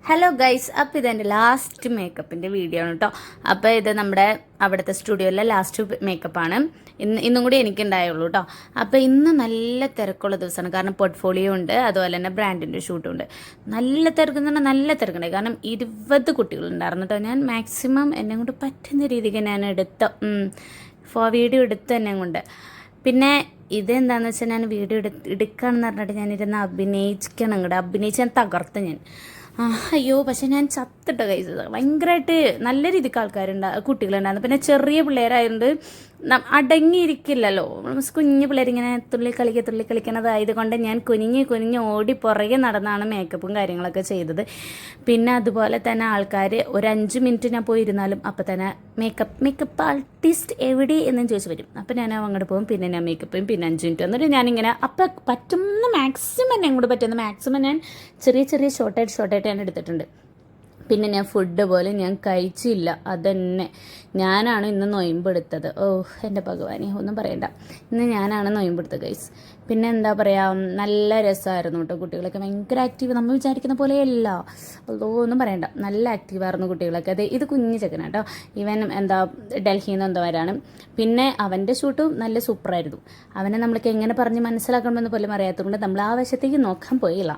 Hello guys, അപ്പോൾ ഇതെൻ്റെ last മേക്കപ്പിൻ്റെ video ആണ് കേട്ടോ. അപ്പോൾ ഇത് നമ്മുടെ അവിടുത്തെ സ്റ്റുഡിയോയിലെ ലാസ്റ്റ് മേക്കപ്പാണ്. ഇന്നും കൂടി എനിക്കുണ്ടായുള്ളൂ കേട്ടോ. അപ്പോൾ ഇന്ന് നല്ല തിരക്കുള്ള ദിവസമാണ്, കാരണം പോർട്ട്ഫോളിയോ ഉണ്ട്, അതുപോലെ തന്നെ ബ്രാൻഡിൻ്റെ ഷൂട്ടും ഉണ്ട്. നല്ല തിരക്കെന്ന് പറഞ്ഞാൽ നല്ല തിരക്കുണ്ടായി, കാരണം 20 കുട്ടികളുണ്ടായിരുന്നു കേട്ടോ. ഞാൻ മാക്സിമം എന്നെ കൊണ്ട് പറ്റുന്ന രീതിക്ക് ഞാൻ വീഡിയോ എടുത്ത് എന്നെ കൊണ്ട്. പിന്നെ ഇതെന്താണെന്ന് വെച്ചാൽ ഞാൻ വീഡിയോ എടുക്കുകയാണെന്ന് പറഞ്ഞിട്ട് ഞാനിരുന്ന് അഭിനയിക്കണം, ഇങ്ങോട്ട് അഭിനയിച്ച് ഞാൻ തകർത്ത് ഞാൻ. അയ്യോ, പക്ഷെ ഞാൻ ചത്തിട്ട കഴിച്ചത്. ഭയങ്കരമായിട്ട് നല്ല രീതിക്ക് കുട്ടികളുണ്ടായിരുന്നു. പിന്നെ ചെറിയ പിള്ളേരായതുകൊണ്ട് അടങ്ങിയിരിക്കില്ലല്ലോ. കുഞ്ഞു പിള്ളേരിങ്ങനെ തുള്ളി കളിക്കണതായത് കൊണ്ട് ഞാൻ കുനിഞ്ഞ് ഓടി പുറകെ നടന്നാണ് മേക്കപ്പും കാര്യങ്ങളൊക്കെ ചെയ്തത്. പിന്നെ അതുപോലെ തന്നെ ആൾക്കാർ ഒരു 5 മിനിറ്റ് ഞാൻ പോയിരുന്നാലും അപ്പം തന്നെ മേക്കപ്പ് ആർട്ടിസ്റ്റ് എവിടെ എന്നും ചോദിച്ചു വരും. അപ്പം ഞാൻ അങ്ങോട്ട് പോകും, പിന്നെ ഞാൻ മേക്കപ്പ് ചെയ്യും, പിന്നെ 5 മിനിറ്റ് എന്നിട്ട് ഞാനിങ്ങനെ അപ്പം പറ്റുന്ന മാക്സിമം എന്നെ കൂടെ പറ്റുന്ന മാക്സിമം ഞാൻ ചെറിയ ഷോർട്ടായിട്ട് ഞാൻ എടുത്തിട്ടുണ്ട്. പിന്നെ ഞാൻ ഫുഡ് പോലും ഞാൻ കഴിച്ചില്ല. അതന്നെ ഞാനാണ് ഇന്ന് നൊയമ്പെടുത്തത്. എൻ്റെ ഭഗവാനെ ഒന്നും പറയണ്ട, ഇന്ന് ഞാനാണ് നൊയമ്പെടുത്തത് ഗൈസ്. പിന്നെ എന്താ പറയുക, നല്ല രസമായിരുന്നു കേട്ടോ. കുട്ടികളൊക്കെ ഭയങ്കര ആക്റ്റീവ്, നമ്മൾ വിചാരിക്കുന്ന പോലെയല്ല. ഒന്നും പറയണ്ട, നല്ല ആക്റ്റീവായിരുന്നു കുട്ടികളൊക്കെ. അതെ, ഇത് കുഞ്ഞു ചെക്കനാണ് കേട്ടോ. ഇവൻ ഡൽഹിയിൽ നിന്ന് വരാണ്. പിന്നെ അവൻ്റെ ഷൂട്ടും നല്ല സൂപ്പറായിരുന്നു. അവനെ നമ്മൾക്ക് എങ്ങനെ പറഞ്ഞ് മനസ്സിലാക്കണമെന്ന് പോലും അറിയാത്തതുകൊണ്ട് നമ്മൾ ആ വശത്തേക്ക് നോക്കാൻ പോയില്ല.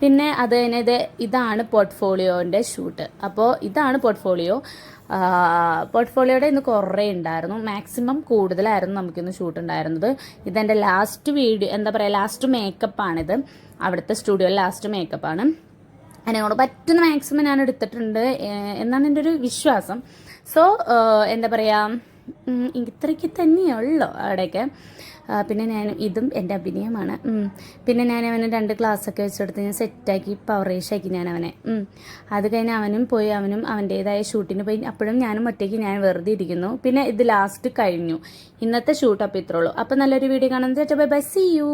പിന്നെ അത് തന്നെ ഇതാണ് പോർട്ട്ഫോളിയോൻ്റെ ഷൂട്ട്. അപ്പോൾ ഇതാണ് പോർട്ട്ഫോളിയോയുടെ ഇന്ന് കുറേ ഉണ്ടായിരുന്നു, മാക്സിമം കൂടുതലായിരുന്നു നമുക്കിന്ന് ഷൂട്ട് ഉണ്ടായിരുന്നത്. ഇതെൻ്റെ ലാസ്റ്റ് വീഡിയോ, എന്താ പറയുക, ലാസ്റ്റ് മേക്കപ്പാണിത്. അവിടുത്തെ സ്റ്റുഡിയോയിൽ ലാസ്റ്റ് മേക്കപ്പാണ്. അതിനോട് പറ്റുന്ന മാക്സിമം ഞാൻ എടുത്തിട്ടുണ്ട് എന്നാണ് എൻ്റെ ഒരു വിശ്വാസം. സോ എന്താ പറയുക, ഇത്രയ്ക്ക് തന്നെയുള്ളൂ അവിടെയൊക്കെ. പിന്നെ ഇതും എൻ്റെ അഭിനയമാണ്. പിന്നെ ഞാൻ അവന് 2 ക്ലാസ്സൊക്കെ വെച്ചെടുത്ത് ഞാൻ സെറ്റാക്കി പവറേഷാക്കി ഞാൻ അവനെ. അത് കഴിഞ്ഞ് അവനും അവൻ്റേതായ ഷൂട്ടിന് പോയി. അപ്പോഴും ഞാനും ഒറ്റയ്ക്ക് ഞാൻ വെറുതെ ഇരിക്കുന്നു. പിന്നെ ഇത് ലാസ്റ്റ് കഴിഞ്ഞു. ഇന്നത്തെ ഷൂട്ട് അപ്പോൾ ഇത്രേ ഉള്ളൂ. അപ്പോൾ നല്ലൊരു വീഡിയോ കാണുന്നത്. Bye bye, see U.